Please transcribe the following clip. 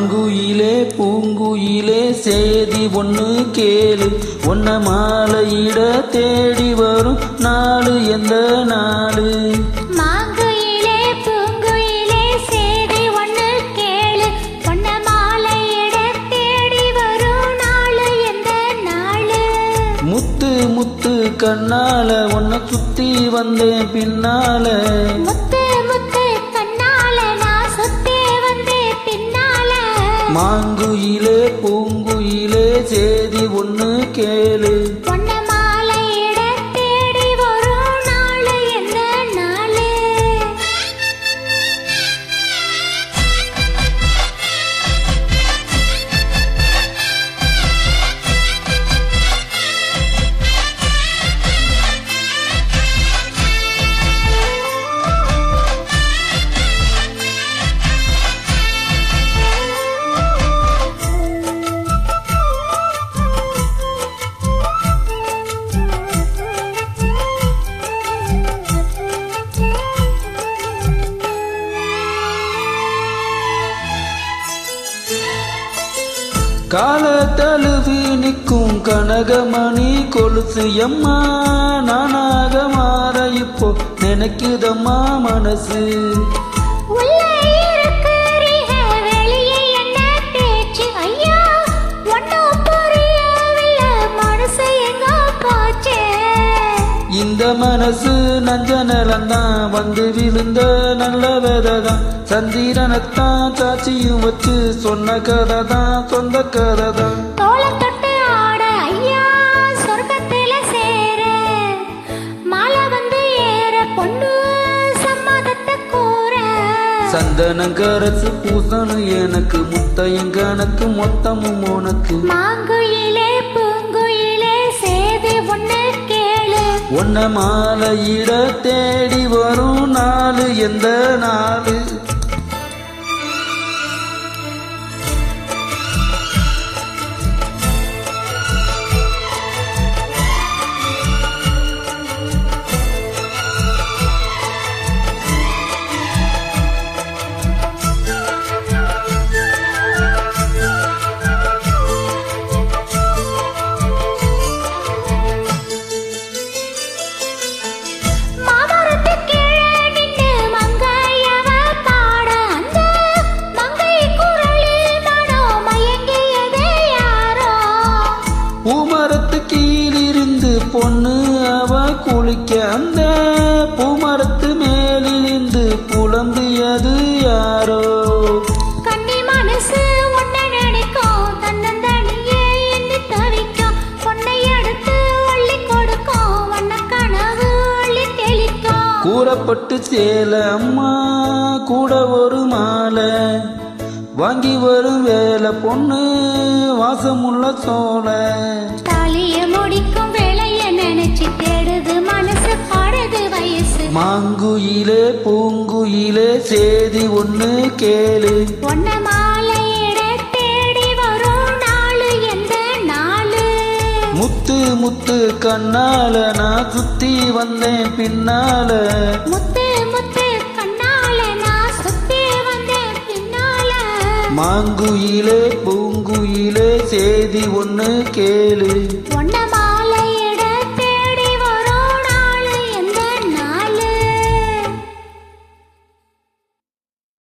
மாங்குயிலே பூங்குயிலே சேதி ஒண்ணு கேளு, ஒன்ன மாலையிட தேடி வரும் நாளு எந்த நாளு? மாங்குயிலே பூங்குயிலே சேதி ஒண்ணு கேளு, ஒன்ன மாலையிட தேடி வரும் நாளு எந்த நாளு? முத்து முத்து கண்ணால உன்னை சுத்தி வந்தேன் பின்னால, முத்து முத்து கண்ணால நான் சுத்தி வந்தேன் பின்னால. மாங்குயிலே பூங்குயிலே சேதி ஒண்ணு கேளு, ஒன்ன மாலையிட தேடி வரும் நாளு எந்த நாளு? கால தழுவி நிற்கும் கனகமணி கொலுசு எம்மா, நானாக மாற இப்போ நினைக்குதம்மா மனசு. உள்ளே இருக்கிறீங்க வெளியே என்ன பேச்சு ஐயா, ஒன்னும் புரியவில்லை மனசு எங்க போச்சே? இந்த மனசு நஞ்ச நிலந்தான் வந்து விழுந்த நல்ல விதைதான், சந்திரனைத்தான் சாட்சியும் வச்சு சொன்ன கதை தான் சொந்த கதை தான். தோளை தொட்டு ஆட ஐயா சொர்க்கத்தில சேர, மாலை வந்து ஏற பொண்ணு சம்மதத்தை கூற. சந்தனம் கரசு பூசணும் எனக்கு, முத்தையும் கணக்கு மொத்தமும் உனக்கு. மாங்குயிலே பூங்குயிலே சேதி ஒண்ணு கேளு, உன்ன மாலையிட தேடி வரும் நாளு எந்த நாளு? பூமரத்து கீழிருந்து பொண்ணு அவ குளிக்க, அந்த பூமரத்து மேலிருந்து புலம்பியது யாரோ? கண்ணி மனசு உன்னை நினைக்கும், தன்னந்தனியே எண்ணி தவிக்கும், பொன்னை எடுத்து ஒள்ளி கொடுக்கும், வண்ண கனவு ஒள்ளி தெளிக்கும். கூறப்பட்டு சேல அம்மா கூட ஒரு மாலை, வாங்கி வரும் வேலை பொண்ணு வாசமுள்ள சோழ. தாலிய முடிக்கும் வேலைய நினைச்சு தேடுது மனசு, பாடுது வயசு. மாங்குயிலே பூங்குயிலே சேதி ஒண்ணு கேளு, ஒன்ன மாலையிட தேடி வரும் நாளு எந்த நாளு? முத்து முத்து கண்ணால நான் சுத்தி வந்தேன் பின்னால, முத்து முத்து கண்ணால நான் சுத்தி வந்தேன் பின்னால. மாங்குயிலே பூங்குயிலே சேதி ஒண்ணு கேளு, ஒன்ன